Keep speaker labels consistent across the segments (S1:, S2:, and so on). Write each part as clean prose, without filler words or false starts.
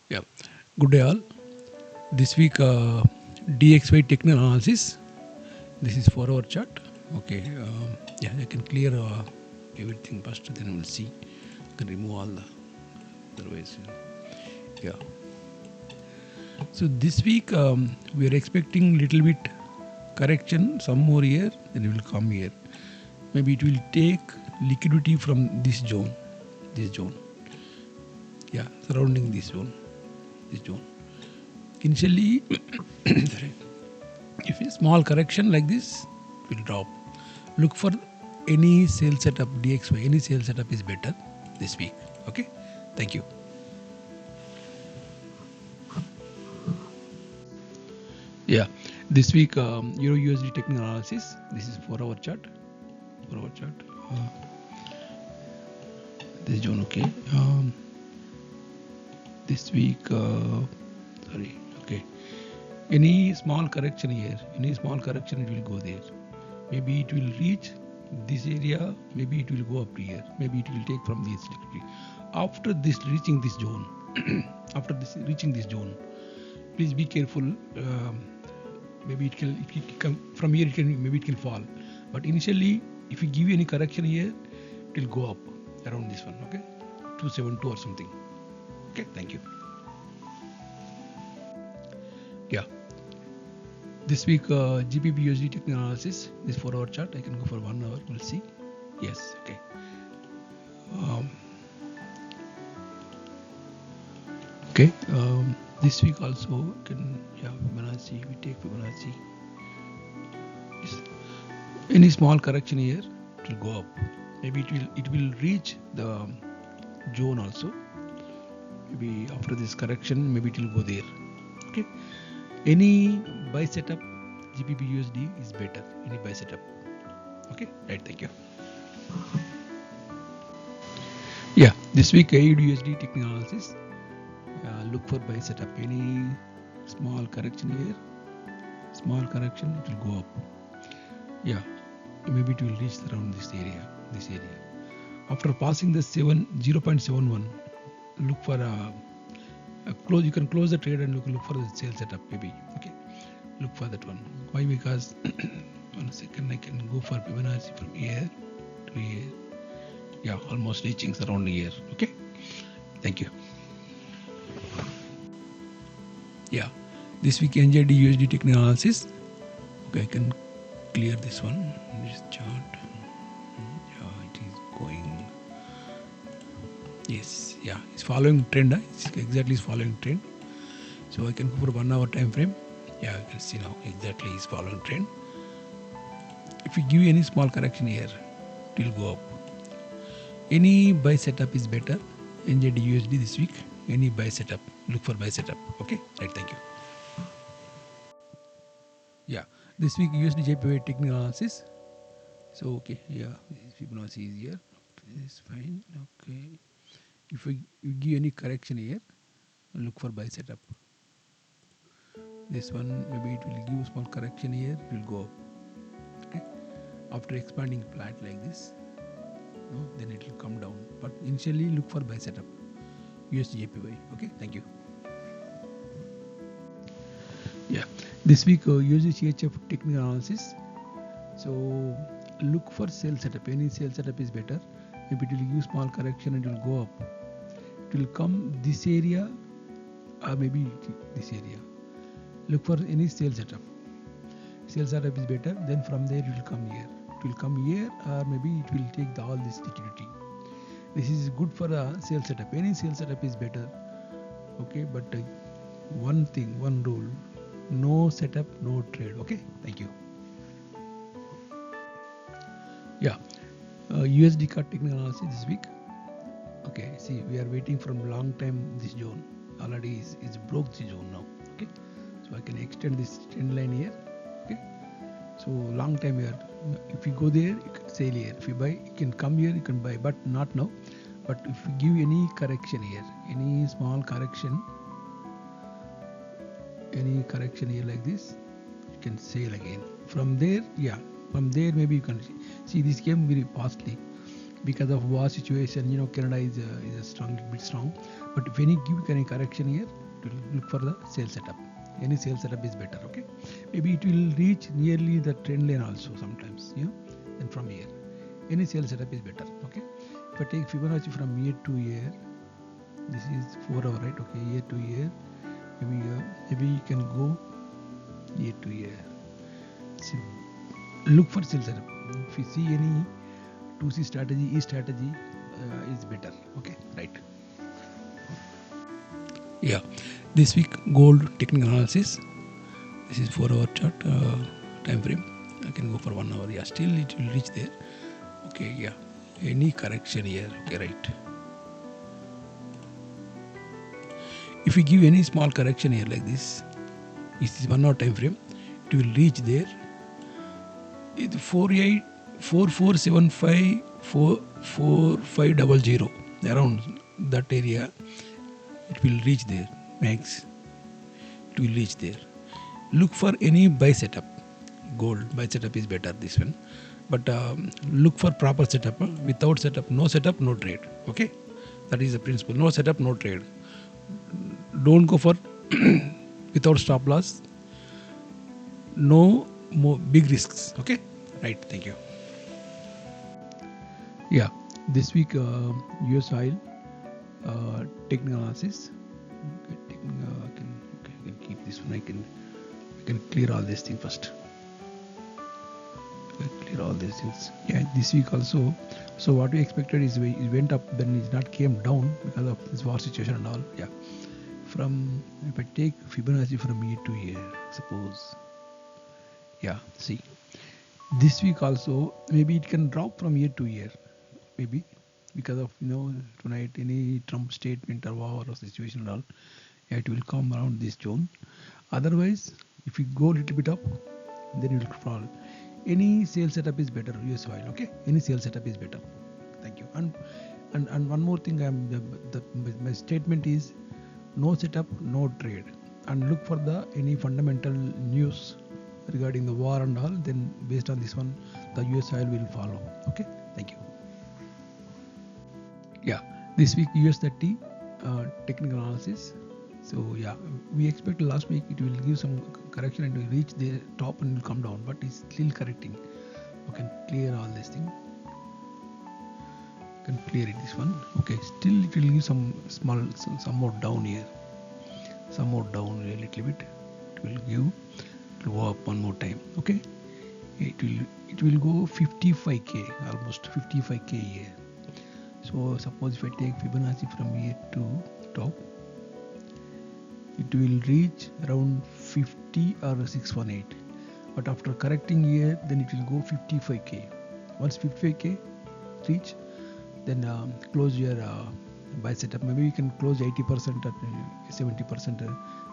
S1: Yeah, good day all. This week DXY technical analysis. This is 4 hour chart. Okay, yeah, I can clear everything first, then we'll see. I can remove all the otherwise. Yeah. So this week we are expecting little bit correction, some more here, then it will come here. Maybe it will take liquidity from this zone. Yeah, surrounding this zone. Initially, sorry, if a small correction like this will drop. Look for any sale setup DXY. Any sale setup is better this week. Okay, thank you. Yeah, this week Euro USD technical analysis. This is 4 hour chart. 4 hour chart. This zone, okay. This week, sorry, okay. Any small correction here, any small correction, it will go there. Maybe it will reach this area, maybe it will go up here, maybe it will take from this liquidity. After this reaching this zone, reaching this zone, please be careful. Maybe it can come from here. Maybe it can fall. But initially, if you give any correction here, it will go up around this one. Okay, 272 or something. Okay, thank you. Yeah. This week GBPUSD technical analysis. This 4 hour chart. I can go for 1 hour. We'll see. Yes. Okay. Okay. This week also can Fibonacci. We take Fibonacci. Yes. Any small correction here, it will go up. Maybe it will reach the zone also. Maybe after this correction, maybe it will go there. Okay. Any buy setup GBPUSD is better. Any buy setup. Okay. Right. Thank you. Yeah. This week AUDUSD technical analysis. Look for buy setup. Any small correction here, small correction, it will go up. Yeah, maybe it will reach around this area. After passing the 0.71, look for a close. You can close the trade and look for the sale setup. Maybe okay. Look for that one. Why? Because 1 second, I can go for Fibonacci from here to here. Yeah, almost reaching around here. Okay. Thank you. Yeah, this week NJD USD technical analysis. Okay, I can clear this one. This chart. Yeah, it is going. Yes, yeah, it's following trend. It's exactly following trend. So I can go for 1 hour time frame. Yeah, I can see now exactly it's following trend. If you give any small correction here, it will go up. Any buy setup is better. NJD USD this week. Any buy setup, look for buy setup. Okay, right, thank you. Yeah, this week USD JPY technical analysis. So okay, yeah, Fibonacci is here. This is fine. Okay, if you give any correction here, look for buy setup. This one maybe it will give small correction here, it will go up. Okay, after expanding flat like this, no, then it will come down. But initially look for buy setup. USD JPY. Okay, thank you. Yeah, this week USD CHF technical analysis. So look for sell setup. Any sell setup is better. Maybe it will give small correction and it will go up. It will come this area or maybe this area. Look for any sell setup. Sell setup is better. Then from there it will come here. It will come here or maybe it will take all this liquidity. This is good for a sale setup. Any sale setup is better. Okay, but one thing, one rule: no setup, no trade. Okay, thank you. Yeah, USD card technical analysis this week. Okay, see, we are waiting from long time this zone. Already is broke the zone now. Okay, so I can extend this trend line here. Okay, so long time here. If you go there, you can sell here. If you buy, you can come here, you can buy, but not now. But if you give any correction here, any small correction, here like this, you can sell again. From there, yeah, from there maybe you can see this came very fastly. because of war situation, Canada is a strong, bit strong. But if any give any correction here, it will look for the sell setup. Any sell setup is better. Okay, maybe it will reach nearly the trend line also sometimes. Then from here, any sell setup is better. Okay, if I take Fibonacci from year to year, this is 4 hour, right? Okay, year to year, maybe you can go year to year. So look for sell setup. If you see any 2C strategy, E strategy is better. Okay, right. Yeah, this week gold technical analysis. This is 4 hour chart time frame. I can go for 1 hour. Yeah, still it will reach there. Okay, yeah. Any correction here? Okay, right. If we give any small correction here like this is 1 hour time frame, it will reach there. It's 4475 around that area. It will reach there. Max. It will reach there. Look for any buy setup. Gold buy setup is better. This one, but look for proper setup. Without setup, no trade. Okay, that is the principle. No setup, no trade. Don't go for without stop loss. No more big risks. Okay, right. Thank you. Yeah, this week USOIL technical analysis. Okay, I can keep this one. I can clear all these things first. Clear all these things. Yeah, this week also. So what we expected is it went up, then it not came down because of this war situation and all. Yeah. From if I take Fibonacci from year to year, suppose. Yeah. See, this week also maybe it can drop from year to year, maybe because of tonight any Trump statement or war or situation and all. Yeah, it will come around this zone. Otherwise, if you go a little bit up, then it will fall. Any sale setup is better. USOIL. Okay, any sale setup is better. Thank you. And one more thing, my statement is no setup, no trade, and look for any fundamental news regarding the war and all. Then based on this one, the USOIL will follow. Okay, thank you. Yeah, this week US30 technical analysis. So yeah, we expect last week it will give some correction and will reach the top and will come down, but it's still correcting. You can clear all this thing. You can clear it, this one. Okay, still it will give some more down here, some more down a little bit. It will go up one more time. Okay, it will go 55k, almost 55k here. So suppose if I take Fibonacci from here to top, it will reach around 50 or 618, but after correcting here, then it will go 55k. Once 55k reach, then close your buy setup. Maybe you can close 80% or 70%.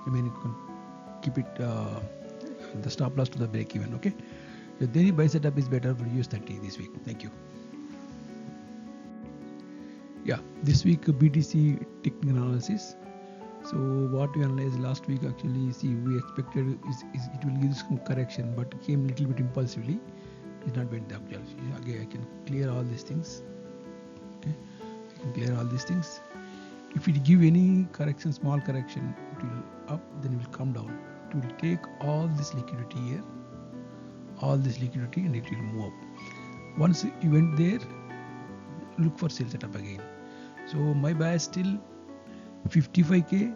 S1: I mean, you can keep it the stop loss to the break even. Okay, your daily buy setup is better for US30 this week. Thank you. Yeah, this week BTC technical analysis. So what we analyzed last week, actually, see, we expected is it will give some correction, but it came a little bit impulsively. It's not went up. Again, I can clear all these things. Okay, I can clear all these things. If it give any correction, small correction, it will up, then it will come down. It will take all this liquidity here, and it will move up. Once you went there, look for sell setup again. So my buy is still 55k.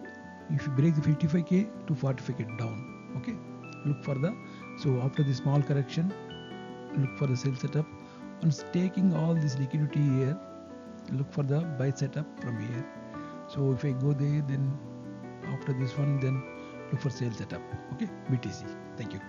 S1: If you break the 55k to 45k down, okay, look for so after the small correction, look for the sell setup. Once taking all this liquidity here, look for the buy setup from here. So if I go there, then after this one, then look for sell setup. Okay, BTC. Thank you.